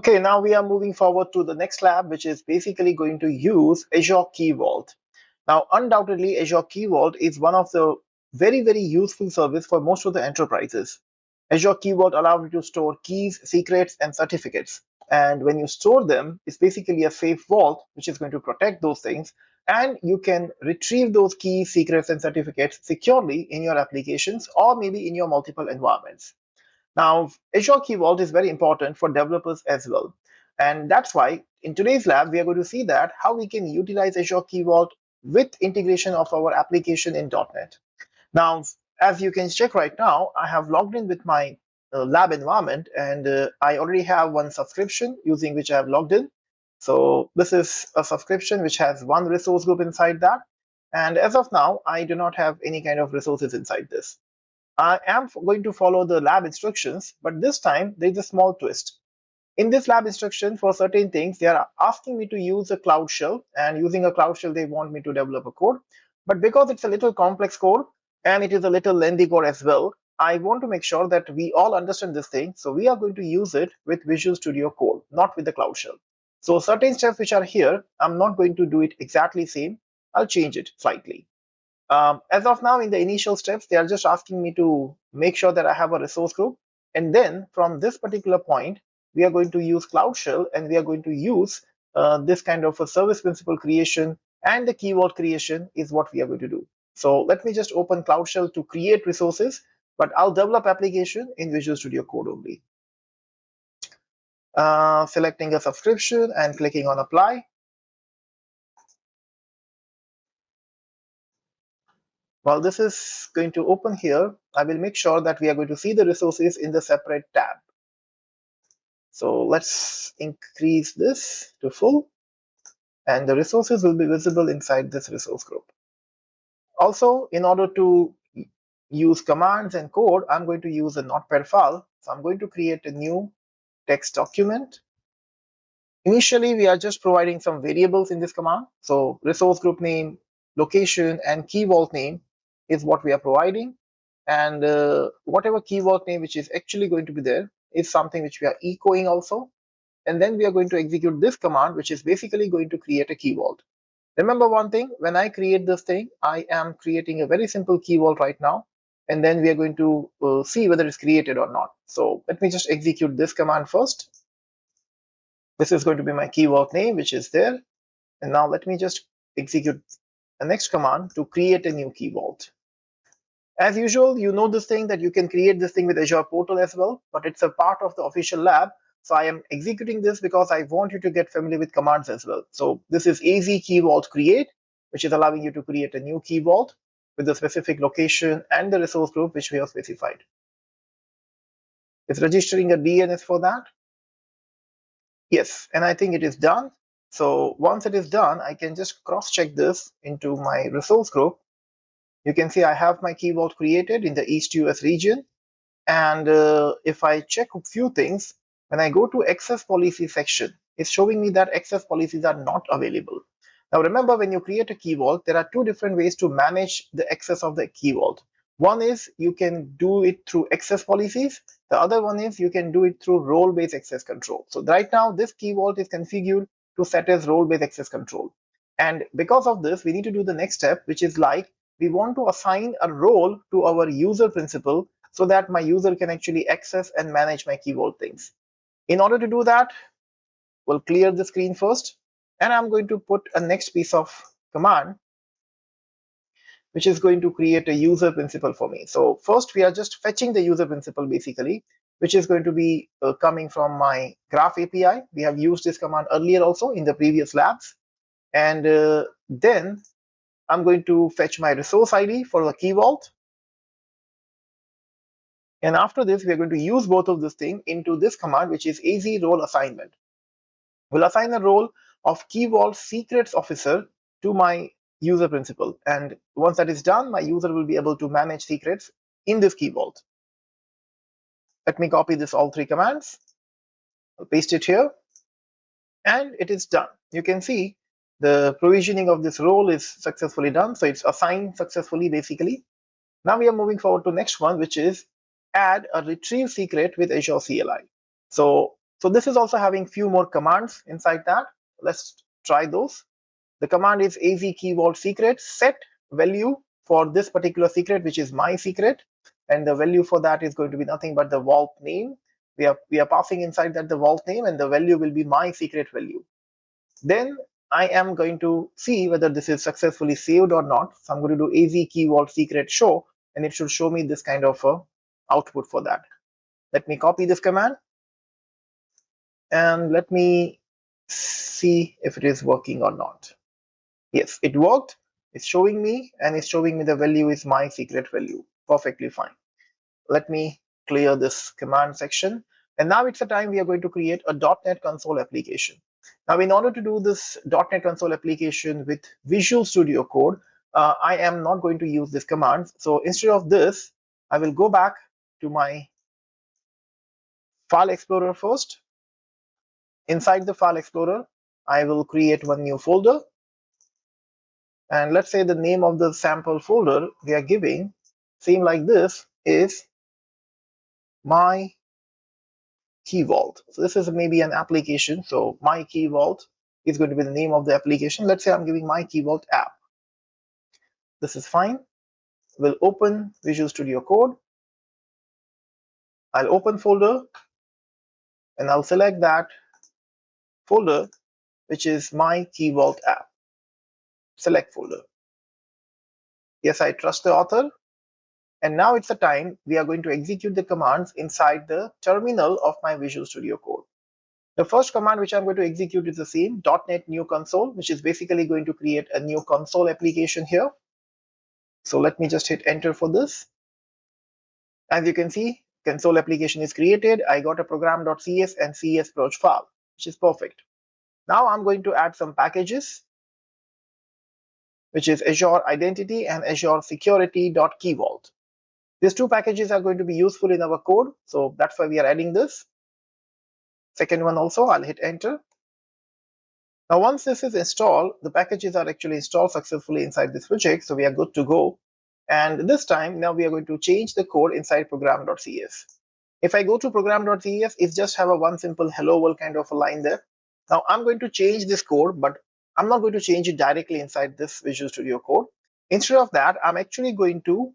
Okay, now we are moving forward to the next lab, which is basically going to use Azure Key Vault. Now, undoubtedly, Azure Key Vault is one of the very useful service for most of the enterprises. Azure Key Vault allows you to store keys, secrets, and certificates. And when you store them, it's basically a safe vault, which is going to protect those things. And you can retrieve those keys, secrets, and certificates securely in your applications or maybe in your multiple environments. Now, Azure Key Vault is very important for developers as well. And that's why in today's lab, we are going to see that how we can utilize Azure Key Vault with integration of our application in .NET. Now, as you can check right now, I have logged in with my lab environment, and I already have one subscription using which I have logged in. So this is a subscription which has one resource group inside that. And as of now, I do not have any kind of resources inside this. I am going to follow the lab instructions, but this time there is a small twist. In this lab instruction, for certain things, they are asking me to use a Cloud Shell, and using a Cloud Shell, they want me to develop a code. But because it's a little complex code and it is a little lengthy code as well, I want to make sure that we all understand this thing. So we are going to use it with Visual Studio Code, not with the Cloud Shell. So certain steps which are here, I'm not going to do it exactly same. I'll change it slightly. As of now, in the initial steps, they are just asking me to make sure that I have a resource group. And then from this particular point, we are going to use Cloud Shell, and we are going to use this kind of a service principal creation, and the key vault creation is what we are going to do. So let me just open Cloud Shell to create resources, but I'll develop application in Visual Studio Code only. Selecting a subscription and clicking on apply. While this is going to open here, I will make sure that we are going to see the resources in the separate tab. So let's increase this to full, and the resources will be visible inside this resource group. Also, in order to use commands and code, I'm going to use a notepad file. So I'm going to create a new text document. Initially, we are just providing some variables in this command. So resource group name, location, and key vault name is what we are providing. And whatever key vault name which is actually going to be there is something which we are echoing also. And then we are going to execute this command, which is basically going to create a key vault. Remember one thing, when I create this thing, I am creating a very simple key vault right now. And then we are going to see whether it's created or not. So let me just execute this command first. This is going to be my key vault name, which is there. And now let me just execute the next command to create a new key vault. As usual, you know this thing that you can create this thing with Azure Portal as well, but it's a part of the official lab. So I am executing this because I want you to get familiar with commands as well. So this is AZ Key Vault create, which is allowing you to create a new key vault with the specific location and the resource group which we have specified. It's registering a DNS for that. Yes, and I think it is done. So once it is done, I can just cross-check this into my resource group. You can see I have my key vault created in the East US region. And if I check a few things, when I go to access policy section, it's showing me that access policies are not available. Now remember, when you create a key vault, there are two different ways to manage the access of the key vault. One is you can do it through access policies. The other one is you can do it through role-based access control. So right now, this key vault is configured to set as role-based access control. And because of this, we need to do the next step, which is like we want to assign a role to our user principal so that my user can actually access and manage my key vault things. In order to do that, we'll clear the screen first, and I'm going to put a next piece of command, which is going to create a user principal for me. So first, we are just fetching the user principal basically, which is going to be coming from my Graph API. We have used this command earlier also in the previous labs. And then I'm going to fetch my resource ID for the key vault. And after this, we are going to use both of this thing into this command, which is AZ role assignment. We'll assign a role of key vault secrets officer to my user principal. And once that is done, my user will be able to manage secrets in this key vault. Let me copy this all three commands. I'll paste it here. And it is done. You can see the provisioning of this role is successfully done. So it's assigned successfully basically. Now we are moving forward to next one, which is add a retrieve secret with Azure CLI. So So this is also having few more commands inside that. Let's try those. The command is AZ Key Vault secret set value for this particular secret, which is my secret, and the value for that is going to be nothing but the vault name. We are passing inside that the vault name, and the value will be my secret value. Then I am going to see whether this is successfully saved or not. So I'm going to do AZ Key Vault secret show, and it should show me this kind of output for that. Let me copy this command, and let me see if it is working or not. Yes, it worked. It's showing me, and it's showing me the value is my secret value. Perfectly fine. Let me clear this command section. And now it's the time we are going to create a .NET Console application. Now, in order to do this .NET Console application with Visual Studio Code, I am not going to use this command. So instead of this, I will go back to my File Explorer first. Inside the File Explorer, I will create one new folder. And let's say the name of the sample folder we are giving, same like this, is My Key Vault. So this is maybe an application. So My Key Vault is going to be the name of the application. Let's say I'm giving My Key Vault app. This is fine. We'll open Visual Studio Code. I'll open folder, and I'll select that folder, which is My Key Vault app. Select folder. Yes, I trust the author. And now it's the time we are going to execute the commands inside the terminal of my Visual Studio Code. The first command which I'm going to execute is the same, .NET New Console, which is basically going to create a new console application here. So let me just hit enter for this. As you can see, console application is created. I got a program.cs and CS proj file, which is perfect. Now I'm going to add some packages, which is Azure Identity and Azure Security.Key Vault. These two packages are going to be useful in our code, so that's why we are adding this. Second one also, I'll hit enter. Now once this is installed, the packages are actually installed successfully inside this project, so we are good to go. And this time, now we are going to change the code inside program.cs. If I go to program.cs, it just have a one simple hello world kind of a line there. Now I'm going to change this code, but I'm not going to change it directly inside this Visual Studio Code. Instead of that, I'm actually going to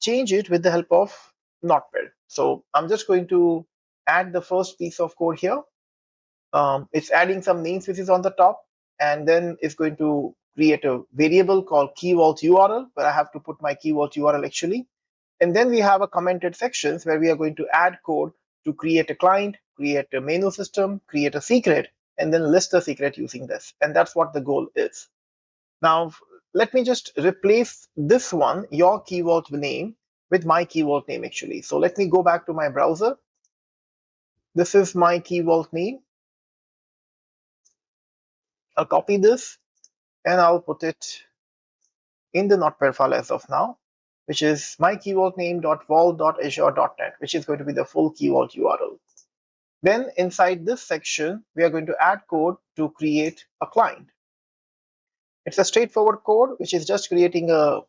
change it with the help of Notepad. So I'm just going to add the first piece of code here. It's adding some namespaces on the top, and then it's going to create a variable called Key Vault URL, where I have to put my Key Vault URL actually. And then we have a commented sections where we are going to add code to create a client, create a menu system, create a secret, and then list the secret using this. And that's what the goal is. Now, let me just replace this one, your Key Vault name, with my Key Vault name actually. So let me go back to my browser. This is my Key Vault name. I'll copy this and I'll put it in the Notepad file as of now, which is my Key Vault name.vault.azure.net, which is going to be the full Key Vault URL. Then inside this section, we are going to add code to create a client. It's a straightforward code, which is just creating a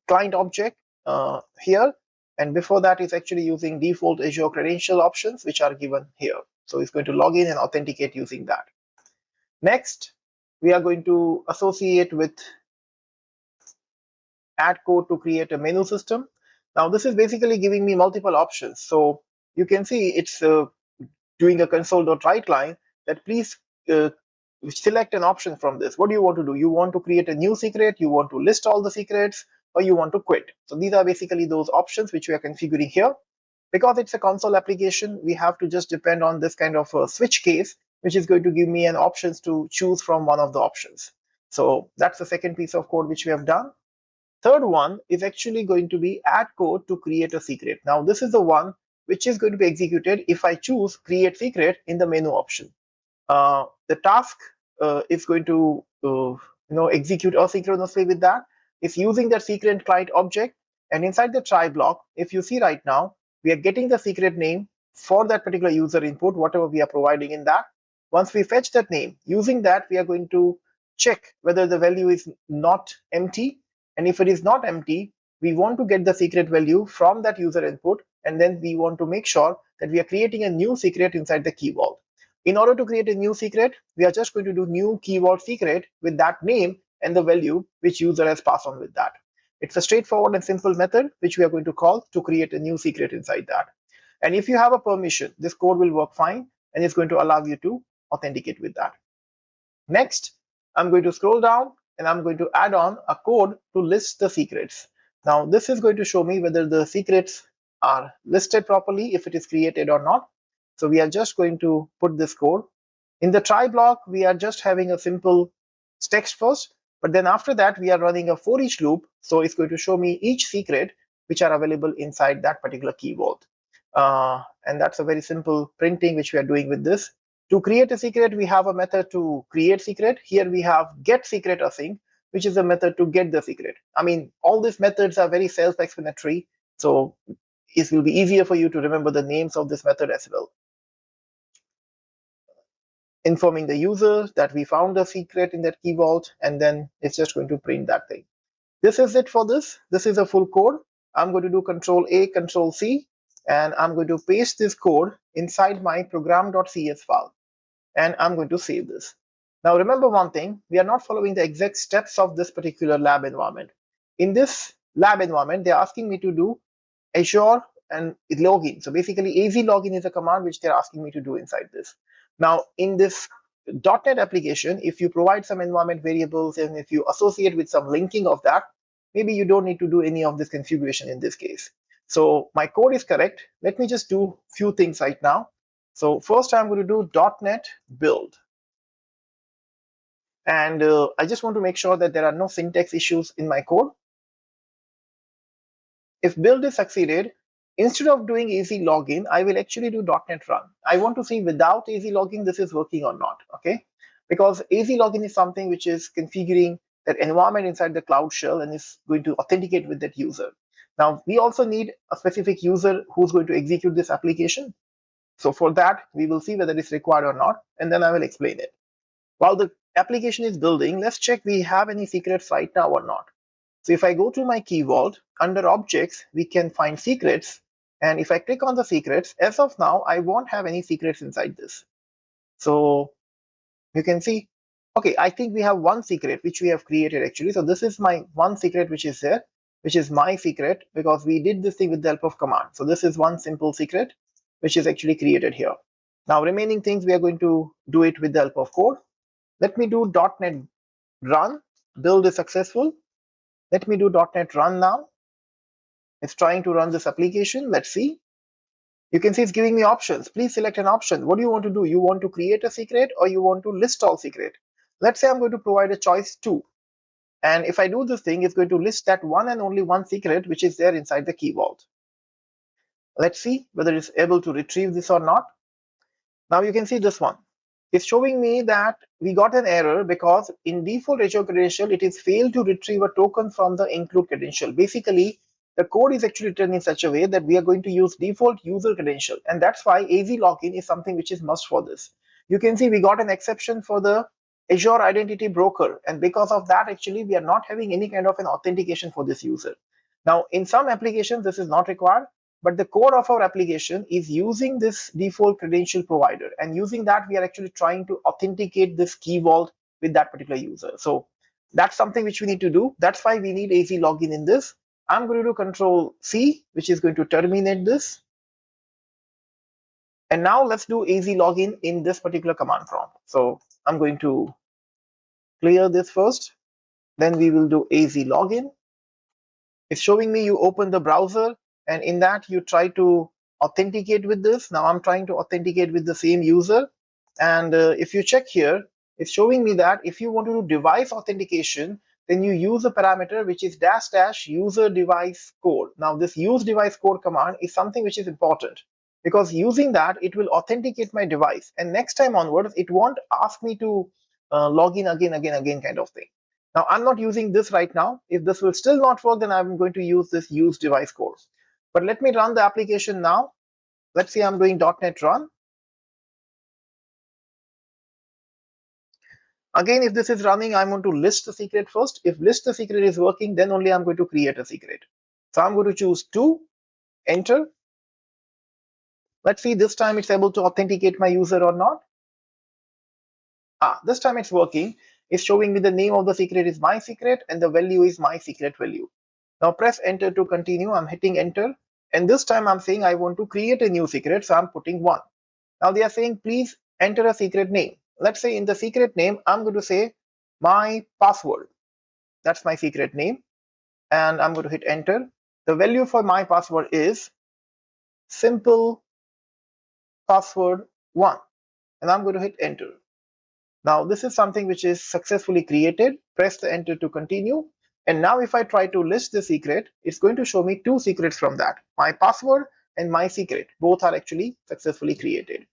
client object here. And before that, it's actually using default Azure credential options, which are given here. So it's going to log in and authenticate using that. Next, we are going to associate with add code to create a menu system. Now, this is basically giving me multiple options. So you can see it's doing a console.write line that please select an option from this. What do you want to do? You want to create a new secret, you want to list all the secrets, or you want to quit. So these are basically those options which we are configuring here. Because it's a console application, we have to just depend on this kind of a switch case, which is going to give me an options to choose from one of the options. So that's the second piece of code which we have done. Third one is actually going to be add code to create a secret. Now this is the one which is going to be executed if I choose create secret in the menu option. The task is going to execute asynchronously with that. It's using the secret client object, and inside the try block, if you see right now, we are getting the secret name for that particular user input, whatever we are providing in that. Once we fetch that name, using that, we are going to check whether the value is not empty. And if it is not empty, we want to get the secret value from that user input, and then we want to make sure that we are creating a new secret inside the key vault. In order to create a new secret, we are just going to do new key vault secret with that name and the value which user has passed on with that. It's a straightforward and simple method which we are going to call to create a new secret inside that. And if you have a permission, this code will work fine and it's going to allow you to authenticate with that. Next, I'm going to scroll down and I'm going to add on a code to list the secrets. Now, this is going to show me whether the secrets are listed properly, if it is created or not. So we are just going to put this code. In the try block, we are just having a simple text first, but then after that, we are running a for each loop. So it's going to show me each secret which are available inside that particular key vault. And that's a very simple printing which we are doing with this. To create a secret, we have a method to create secret. Here we have get secret async, which is a method to get the secret. I mean, all these methods are very self-explanatory, so it will be easier for you to remember the names of this method as well. Informing the user that we found the secret in that key vault, and then it's just going to print that thing. This is it for this. This is a full code. I'm going to do Control A, Control C, and I'm going to paste this code inside my program.cs file. And I'm going to save this. Now remember one thing, we are not following the exact steps of this particular lab environment. In this lab environment, they're asking me to do Azure and login. So basically AZ login is a command which they're asking me to do inside this. Now in this .NET application, if you provide some environment variables and if you associate with some linking of that, maybe you don't need to do any of this configuration in this case. So my code is correct. Let me just do a few things right now. So first I'm going to do .NET build. And I just want to make sure that there are no syntax issues in my code. If build is succeeded, instead of doing AZ login, I will actually do .NET run. I want to see without AZ login this is working or not, okay? Because AZ login is something which is configuring that environment inside the Cloud Shell and is going to authenticate with that user. Now, we also need a specific user who's going to execute this application. So for that, we will see whether it's required or not, and then I will explain it. While the application is building, let's check we have any secrets right now or not. So if I go to my key vault, under objects, we can find secrets. And if I click on the secrets, as of now, I won't have any secrets inside this. So you can see, okay, I think we have one secret which we have created actually. So this is my one secret which is there, which is my secret because we did this thing with the help of command. So this is one simple secret which is actually created here. Now remaining things we are going to do it with the help of code. Let me do .NET run. Build is successful. Let me do .NET run now. It's trying to run this application. Let's see. You can see it's giving me options. Please select an option. What do you want to do? You want to create a secret or you want to list all secret? Let's say I'm going to provide a choice 2. And if I do this thing, it's going to list that one and only one secret which is there inside the key vault. Let's see whether it's able to retrieve this or not. Now you can see this one. It's showing me that we got an error because in default Azure credential, it is failed to retrieve a token from the include credential. Basically, the code is actually written in such a way that we are going to use default user credential. And that's why AZ login is something which is must for this. You can see we got an exception for the Azure Identity Broker. And because of that, actually, we are not having any kind of an authentication for this user. Now, in some applications, this is not required. But the core of our application is using this default credential provider. And using that, we are actually trying to authenticate this key vault with that particular user. So that's something which we need to do. That's why we need AZ login in this. I'm going to do Control C, which is going to terminate this. And now let's do AZ login in this particular command prompt. So I'm going to clear this first. Then we will do AZ login. It's showing me you open the browser. And in that, you try to authenticate with this. Now I'm trying to authenticate with the same user. And if you check here, it's showing me that if you want to do device authentication, then you use a parameter which is -- user device code. Now this use device code command is something which is important because using that, it will authenticate my device. And next time onwards, it won't ask me to log in again kind of thing. Now I'm not using this right now. If this will still not work, then I'm going to use this use device code. But let me run the application now. Let's say I'm doing .NET run. Again, if this is running, I'm going to list the secret first. If list the secret is working, then only I'm going to create a secret. So I'm going to choose 2, enter. Let's see this time it's able to authenticate my user or not. This time it's working. It's showing me the name of the secret is my secret and the value is my secret value. Now press enter to continue. I'm hitting enter. And this time I'm saying I want to create a new secret. So I'm putting 1. Now they are saying, please enter a secret name. Let's say in the secret name, I'm going to say my password. That's my secret name. And I'm going to hit enter. The value for my password is simple password 1. And I'm going to hit enter. Now this is something which is successfully created. Press the enter to continue. And now if I try to list the secret, it's going to show me 2 secrets from that. My password and my secret. Both are actually successfully created.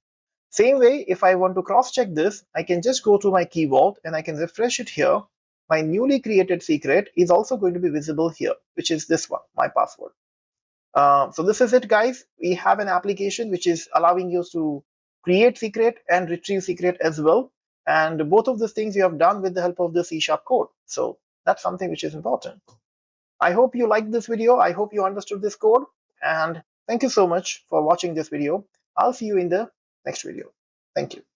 Same way, if I want to cross-check this, I can just go to my key vault and I can refresh it here. My newly created secret is also going to be visible here, which is this one, my password. So this is it, guys. We have an application which is allowing you to create secret and retrieve secret as well. And both of these things you have done with the help of the C# code. So that's something which is important. I hope you liked this video. I hope you understood this code. And thank you so much for watching this video. I'll see you in the next video. Thank you.